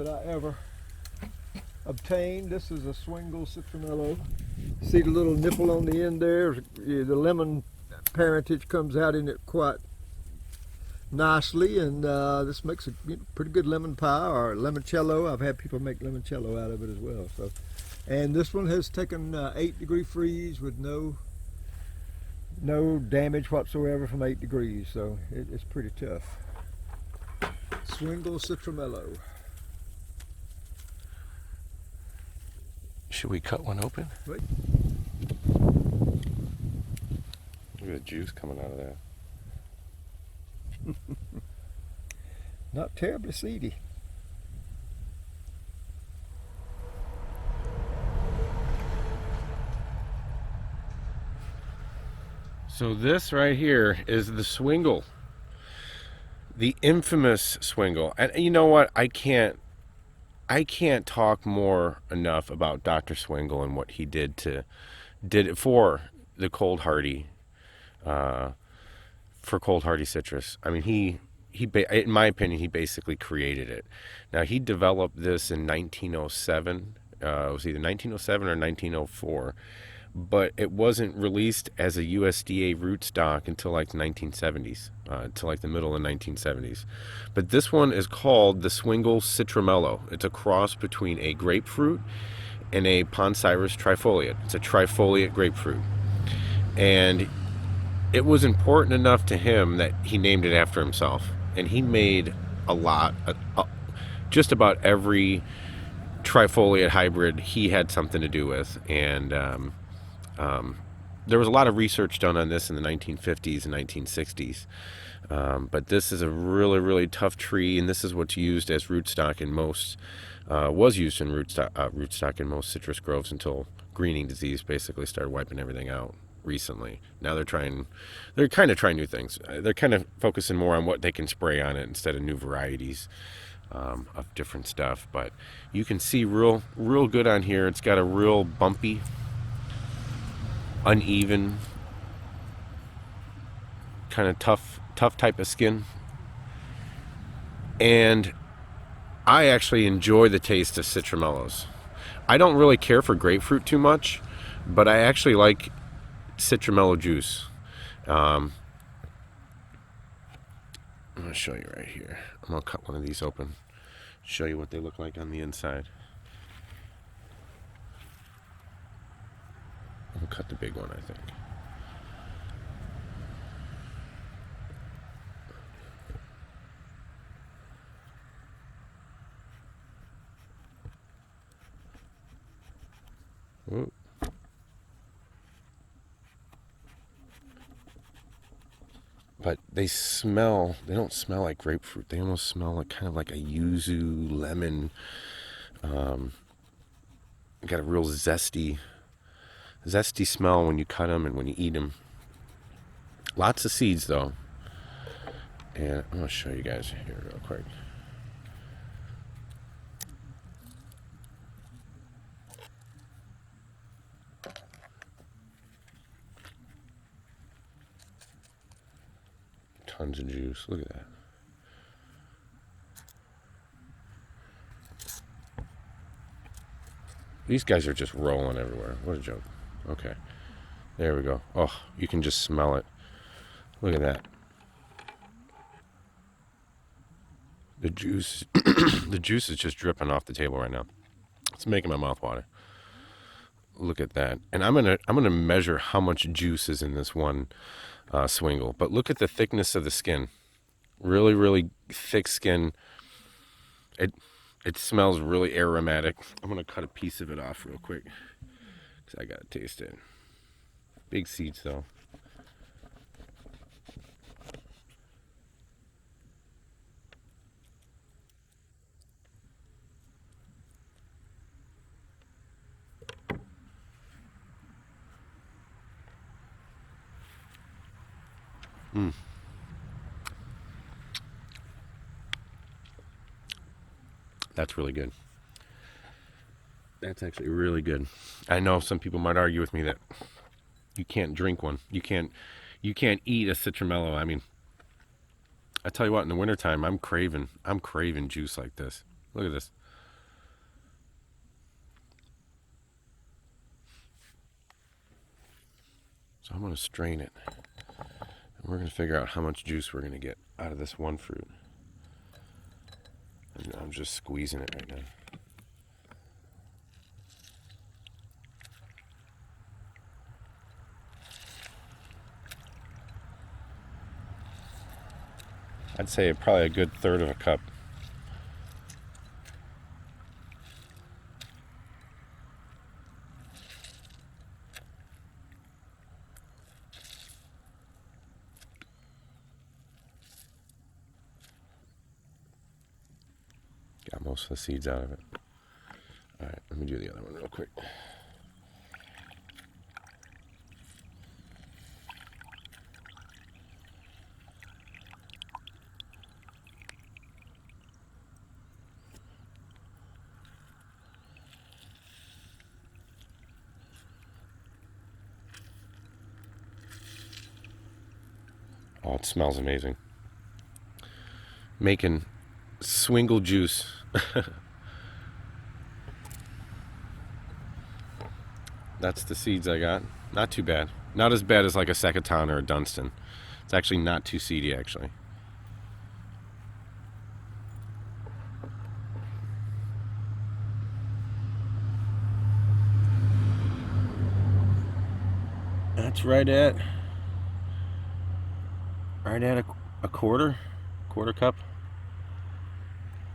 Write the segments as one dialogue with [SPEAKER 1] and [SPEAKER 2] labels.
[SPEAKER 1] that I ever obtained. This is a Swingle Citrumelo. See the little nipple on the end there? The lemon parentage comes out in it quite nicely, and this makes a pretty good lemon pie or limoncello. I've had people make limoncello out of it as well. So, and this one has taken 8-degree freeze with no damage whatsoever from 8 degrees. So it's pretty tough. Swingle Citrumelo.
[SPEAKER 2] Should we cut one open?
[SPEAKER 1] Wait.
[SPEAKER 2] Look at the juice coming out of that.
[SPEAKER 1] Not terribly seedy.
[SPEAKER 2] So this right here is the Swingle, the infamous Swingle. And you know what? I can't talk more enough about Dr. Swingle and what he did it for the cold hardy, for cold hardy citrus. I mean, he in my opinion, he basically created it. Now, he developed this in 1907. It was either 1907 or 1904, but it wasn't released as a USDA rootstock until like the 1970s, until like the middle of the 1970s. But this one is called the Swingle Citrumelo. It's a cross between a grapefruit and a Poncirus trifoliate. It's a trifoliate grapefruit. And it was important enough to him that he named it after himself. And he made a lot, just about every trifoliate hybrid he had something to do with. And there was a lot of research done on this in the 1950s and 1960s. But this is a really, really tough tree, and this is what's used as rootstock in most, was used in rootstock in most citrus groves until greening disease basically started wiping everything out recently. Now they're kind of trying new things. They're kind of focusing more on what they can spray on it instead of new varieties of different stuff. But you can see real good on here. It's got a real bumpy, uneven, kind of tough type of skin. And I actually enjoy the taste of citrumelos. I don't really care for grapefruit too much, but I actually like citrumelo juice. I'm going to show you right here. I'm going to cut one of these open, show you what they look like on the inside. I'll cut the big one, I think. Ooh. But they don't smell like grapefruit. They almost smell like kind of like a yuzu, lemon. Got a real zesty smell when you cut them and when you eat them. Lots of seeds though. And I'm going to show you guys here real quick. Tons of juice. Look at that. These guys are just rolling everywhere. What a joke. Okay. There we go. Oh, you can just smell it. Look at that. The juice the juice is just dripping off the table right now. It's making my mouth water. Look at that. And I'm gonna measure how much juice is in this one Swingle. But look at the thickness of the skin. Really, really thick skin. It smells really aromatic. I'm gonna cut a piece of it off real quick because I gotta taste it. Big seeds though. That's really good. That's actually really good. I know some people might argue with me that you can't drink one. You can't eat a citrumelo. I mean, I tell you what, in the wintertime, I'm craving juice like this. Look at this. So I'm going to strain it. And we're going to figure out how much juice we're going to get out of this one fruit. And I'm just squeezing it right now. I'd say probably a good third of a cup. Got most of the seeds out of it. All right, let me do the other one real quick. Oh, it smells amazing. Making Swingle juice. That's the seeds I got. Not too bad. Not as bad as like a Secatron or a Dunstan. It's actually not too seedy, actually. That's right at a quarter cup.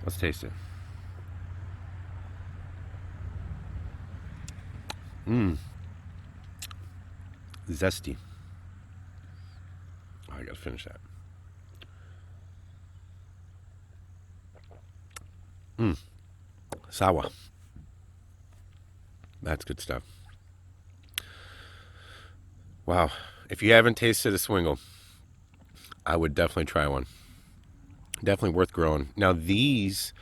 [SPEAKER 2] Let's taste it. Zesty. Oh, I gotta finish that. Sour. That's good stuff. Wow. If you haven't tasted a Swingle, I would definitely try one. Definitely worth growing. Now these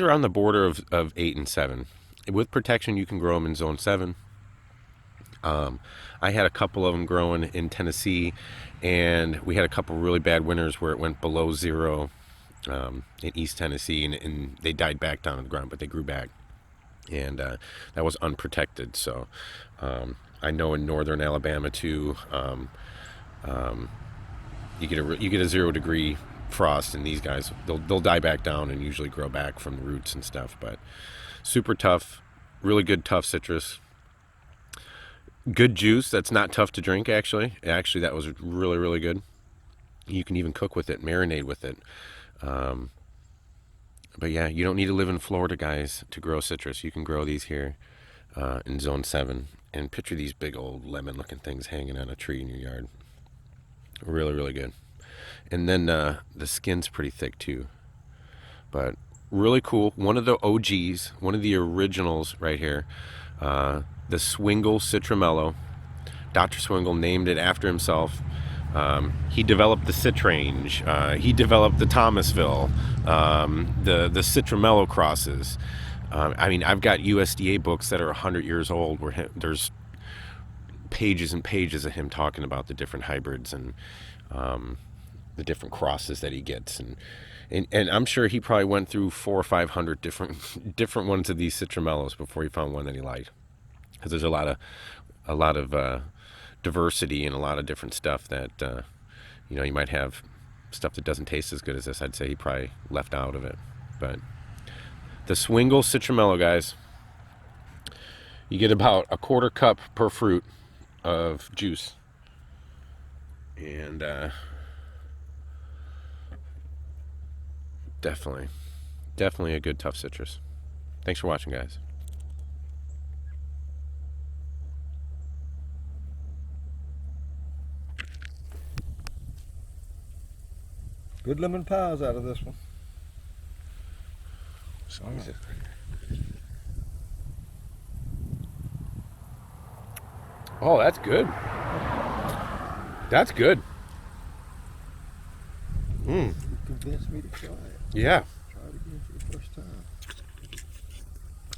[SPEAKER 2] are on the border of 8 and 7. With protection, you can grow them in zone 7. I had a couple of them growing in Tennessee, and we had a couple really bad winters where it went below 0 in East Tennessee, and they died back down on the ground, but they grew back, and that was unprotected. So I know in northern Alabama too, you get a 0 degree frost, and these guys they'll die back down and usually grow back from the roots and stuff. But super tough, really good tough citrus. Good juice that's not tough to drink, actually. Actually, that was really, really good. You can even cook with it, marinate with it. But yeah, you don't need to live in Florida, guys, to grow citrus. You can grow these here in zone 7. And picture these big old lemon-looking things hanging on a tree in your yard. Really, really good. And then the skin's pretty thick, too. But really cool. One of the OGs, one of the originals right here. The Swingle Citrumelo. Dr. Swingle named it after himself. He developed the Citrange. He developed the Thomasville. The Citrumelo crosses. I mean, I've got USDA books that are 100 years old where there's pages and pages of him talking about the different hybrids and the different crosses that he gets. And I'm sure he probably went through 400 or 500 different ones of these Citrumelos before he found one that he liked. Because there's a lot of diversity and a lot of different stuff that you might have stuff that doesn't taste as good as this. I'd say he probably left out of it. But the Swingle Citrumelo, guys, you get about a quarter cup per fruit of juice, and definitely a good tough citrus. Thanks for watching, guys.
[SPEAKER 1] Good lemon pies out of this one.
[SPEAKER 2] Squeeze it. Oh, that's good. That's good.
[SPEAKER 1] You convinced me to try it.
[SPEAKER 2] Yeah.
[SPEAKER 1] Try it again for the first time.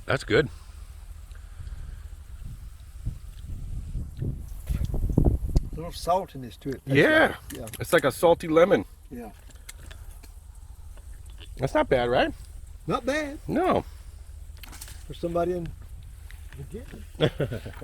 [SPEAKER 2] That's good.
[SPEAKER 1] A little saltiness to it.
[SPEAKER 2] Yeah.
[SPEAKER 1] Yeah.
[SPEAKER 2] It's like a salty lemon.
[SPEAKER 1] Yeah.
[SPEAKER 2] That's not bad, right?
[SPEAKER 1] Not bad
[SPEAKER 2] No.
[SPEAKER 1] for somebody in the beginning.